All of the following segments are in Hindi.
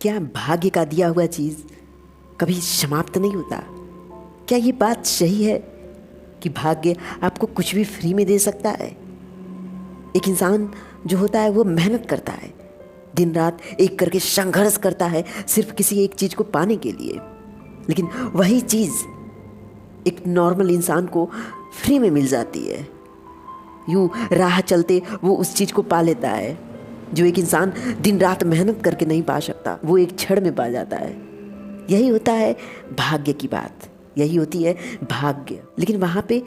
क्या भाग्य का दिया हुआ चीज़ कभी समाप्त नहीं होता? क्या ये बात सही है कि भाग्य आपको कुछ भी फ्री में दे सकता है? एक इंसान जो होता है वो मेहनत करता है, दिन रात एक करके संघर्ष करता है सिर्फ किसी एक चीज़ को पाने के लिए, लेकिन वही चीज़ एक नॉर्मल इंसान को फ्री में मिल जाती है। यूँ राह चलते वो उस चीज़ को पा लेता है जो एक इंसान दिन रात मेहनत करके नहीं पा सकता, वो एक क्षण में पा जाता है। यही होता है भाग्य की बात, यही होती है भाग्य। लेकिन वहाँ पे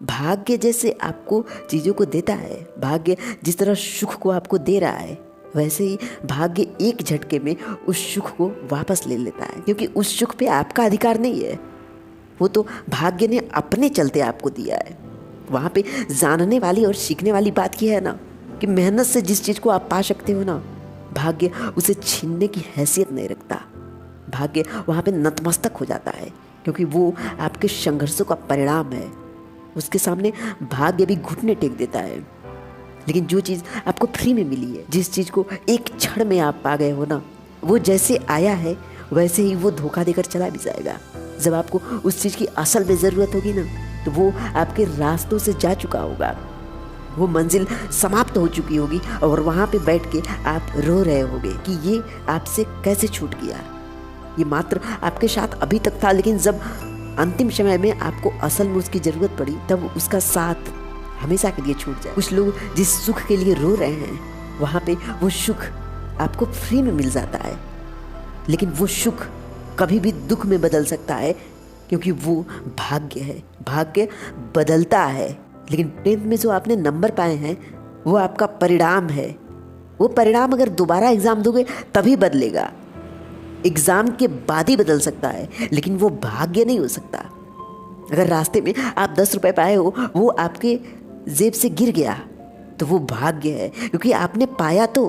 भाग्य जैसे आपको चीज़ों को देता है, भाग्य जिस तरह सुख को आपको दे रहा है, वैसे ही भाग्य एक झटके में उस सुख को वापस ले लेता है, क्योंकि उस सुख पे आपका अधिकार नहीं है, वो तो भाग्य ने अपने चलते आपको दिया है। वहाँ पे जानने वाली और सीखने वाली बात की है ना कि मेहनत से जिस चीज़ को आप पा सकते हो ना, भाग्य उसे छीनने की हैसियत नहीं रखता। भाग्य वहाँ पे नतमस्तक हो जाता है, क्योंकि वो आपके संघर्षों का परिणाम है। उसके सामने भाग्य भी घुटने टेक देता है। लेकिन जो चीज़ आपको फ्री में मिली है, जिस चीज़ को एक क्षण में आप पा गए हो ना, वो जैसे आया है वैसे ही वो धोखा देकर चला भी जाएगा। जब आपको उस चीज़ की असल में ज़रूरत होगी ना, तो वो आपके रास्तों से जा चुका होगा, वो मंजिल समाप्त हो चुकी होगी, और वहाँ पे बैठ के आप रो रहे होगे कि ये आपसे कैसे छूट गया। ये मात्र आपके साथ अभी तक था, लेकिन जब अंतिम समय में आपको असल में उसकी ज़रूरत पड़ी, तब उसका साथ हमेशा के लिए छूट जाए। कुछ लोग जिस सुख के लिए रो रहे हैं, वहाँ पे वो सुख आपको फ्री में मिल जाता है, लेकिन वो सुख कभी भी दुख में बदल सकता है, क्योंकि वो भाग्य है। भाग्य बदलता है, लेकिन 10th में जो आपने नंबर पाए हैं वो आपका परिणाम है। वो परिणाम अगर दोबारा एग्ज़ाम दोगे तभी बदलेगा। एग्ज़ाम के बाद ही बदल सकता है, लेकिन वो भाग्य नहीं हो सकता। अगर रास्ते में आप 10 रुपये पाए हो, वो आपके जेब से गिर गया, तो वो भाग्य है, क्योंकि आपने पाया तो,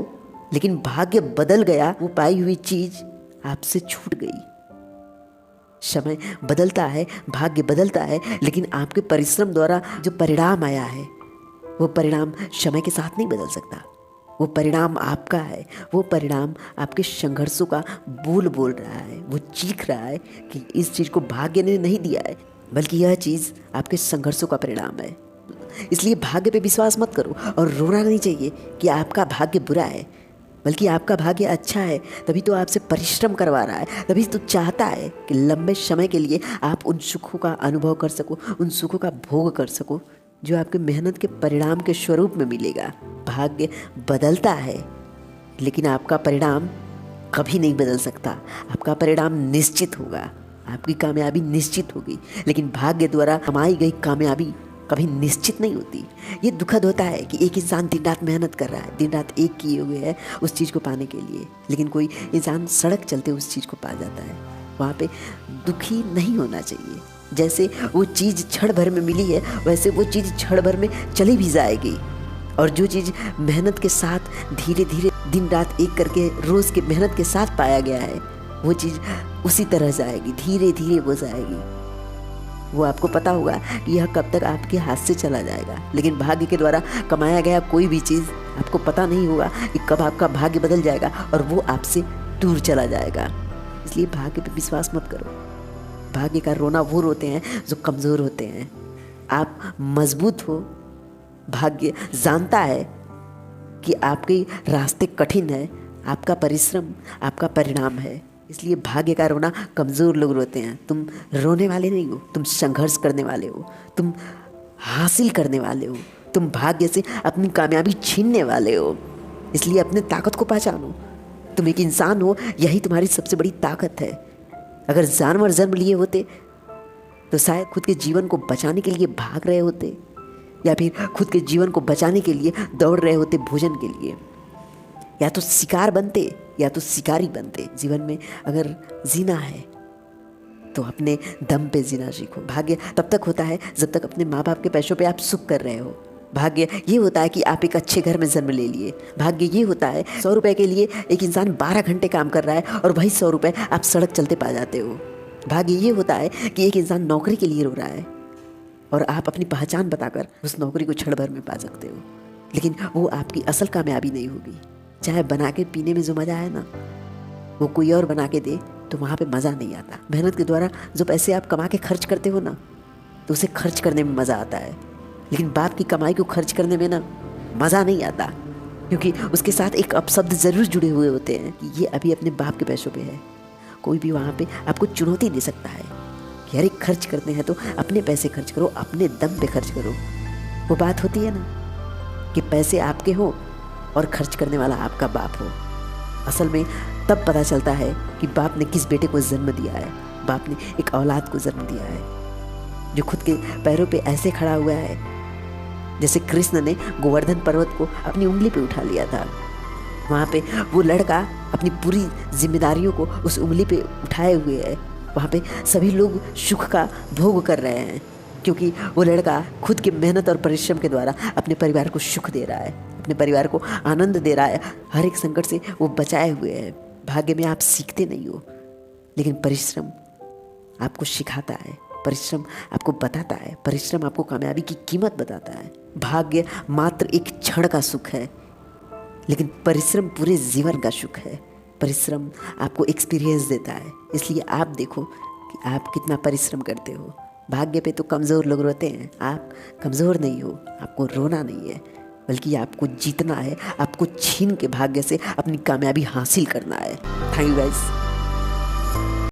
लेकिन भाग्य बदल गया, वो पाई हुई चीज़ आपसे छूट गई। समय बदलता है, भाग्य बदलता है, लेकिन आपके परिश्रम द्वारा जो परिणाम आया है, वो परिणाम समय के साथ नहीं बदल सकता। वो परिणाम आपका है, वो परिणाम आपके संघर्षों का बोल रहा है। वो चीख रहा है कि इस चीज़ को भाग्य ने नहीं दिया है, बल्कि यह चीज़ आपके संघर्षों का परिणाम है। इसलिए भाग्य पे विश्वास मत करो, और रोना नहीं चाहिए कि आपका भाग्य बुरा है, बल्कि आपका भाग्य अच्छा है। तभी तो आपसे परिश्रम करवा रहा है, तभी तो चाहता है कि लंबे समय के लिए आप उन सुखों का अनुभव कर सको, उन सुखों का भोग कर सको जो आपके मेहनत के परिणाम के स्वरूप में मिलेगा। भाग्य बदलता है, लेकिन आपका परिणाम कभी नहीं बदल सकता। आपका परिणाम निश्चित होगा, आपकी कामयाबी निश्चित होगी, लेकिन भाग्य द्वारा कमाई गई कामयाबी कभी निश्चित नहीं होती। ये दुखद होता है कि एक इंसान दिन रात मेहनत कर रहा है, दिन रात एक किए हुए है उस चीज़ को पाने के लिए, लेकिन कोई इंसान सड़क चलते उस चीज़ को पा जाता है। वहाँ पे दुखी नहीं होना चाहिए। जैसे वो चीज़ क्षण भर में मिली है, वैसे वो चीज़ क्षण भर में चली भी जाएगी, और जो चीज़ मेहनत के साथ धीरे धीरे दिन रात एक करके रोज़ के मेहनत के साथ पाया गया है, वो चीज़ उसी तरह जाएगी, धीरे धीरे वो जाएगी। वो आपको पता होगा कि यह कब तक आपके हाथ से चला जाएगा, लेकिन भाग्य के द्वारा कमाया गया कोई भी चीज़ आपको पता नहीं होगा कि कब आपका भाग्य बदल जाएगा और वो आपसे दूर चला जाएगा। इसलिए भाग्य पे विश्वास मत करो। भाग्य का रोना वो रोते हैं जो कमज़ोर होते हैं। आप मजबूत हो, भाग्य जानता है कि आपके रास्ते कठिन है, आपका परिश्रम आपका परिणाम है। इसलिए भाग्य का रोना कमज़ोर लोग रोते हैं। तुम रोने वाले नहीं हो, तुम संघर्ष करने वाले हो, तुम हासिल करने वाले हो, तुम भाग्य से अपनी कामयाबी छीनने वाले हो। इसलिए अपने ताकत को पहचानो। तुम एक इंसान हो, यही तुम्हारी सबसे बड़ी ताकत है। अगर जानवर जन्म लिए होते तो शायद खुद के जीवन को बचाने के लिए भाग रहे होते, या फिर खुद के जीवन को बचाने के लिए दौड़ रहे होते भोजन के लिए। या तो शिकार बनते या तो शिकारी बनते। जीवन में अगर जीना है तो अपने दम पे जीना सीखो। भाग्य तब तक होता है जब तक अपने माँ बाप के पैसों पे आप सुख कर रहे हो। भाग्य ये होता है कि आप एक अच्छे घर में जन्म ले लिए। भाग्य ये होता है 100 रुपये के लिए एक इंसान 12 घंटे काम कर रहा है और वही 100 रुपये आप सड़क चलते पा जाते हो। भाग्य ये होता है कि एक इंसान नौकरी के लिए रो रहा है और आप अपनी पहचान बताकर उस नौकरी को क्षण भर में पा सकते हो, लेकिन वो आपकी असल कामयाबी नहीं होगी। चाहे बना के पीने में जो मज़ा है ना, वो कोई और बना के दे तो वहाँ पे मज़ा नहीं आता। मेहनत के द्वारा जो पैसे आप कमा के खर्च करते हो ना, तो उसे खर्च करने में मज़ा आता है। लेकिन बाप की कमाई को खर्च करने में ना मज़ा नहीं आता, क्योंकि उसके साथ एक अपशब्द ज़रूर जुड़े हुए होते हैं कि ये अभी अपने बाप के पैसों पे है। कोई भी वहाँ पे आपको चुनौती दे सकता है कि अरे खर्च करते हैं तो अपने पैसे खर्च करो, अपने दम पे खर्च करो। वो बात होती है ना कि पैसे आपके हो और खर्च करने वाला आपका बाप हो। असल में तब पता चलता है कि बाप ने किस बेटे को जन्म दिया है। बाप ने एक औलाद को जन्म दिया है जो खुद के पैरों पे ऐसे खड़ा हुआ है जैसे कृष्ण ने गोवर्धन पर्वत को अपनी उंगली पे उठा लिया था। वहाँ पे वो लड़का अपनी पूरी जिम्मेदारियों को उस उंगली पे उठाए हुए है। वहाँ पे सभी लोग सुख का भोग कर रहे हैं, क्योंकि वो लड़का खुद की मेहनत और परिश्रम के द्वारा अपने परिवार को सुख दे रहा है, अपने परिवार को आनंद दे रहा है। हर एक संकट से वो बचाए हुए है। भाग्य में आप सीखते नहीं हो, लेकिन परिश्रम आपको सिखाता है, परिश्रम आपको बताता है, परिश्रम आपको कामयाबी की कीमत बताता है। भाग्य मात्र एक क्षण का सुख है, लेकिन परिश्रम पूरे जीवन का सुख है। परिश्रम आपको एक्सपीरियंस देता है। इसलिए आप देखो कि आप कितना परिश्रम करते हो। भाग्य पे तो कमज़ोर लोग रोते हैं, आप कमज़ोर नहीं हो। आपको रोना नहीं है, बल्कि आपको जीतना है। आपको छीन के भाग्य से अपनी कामयाबी हासिल करना है। Thank you guys.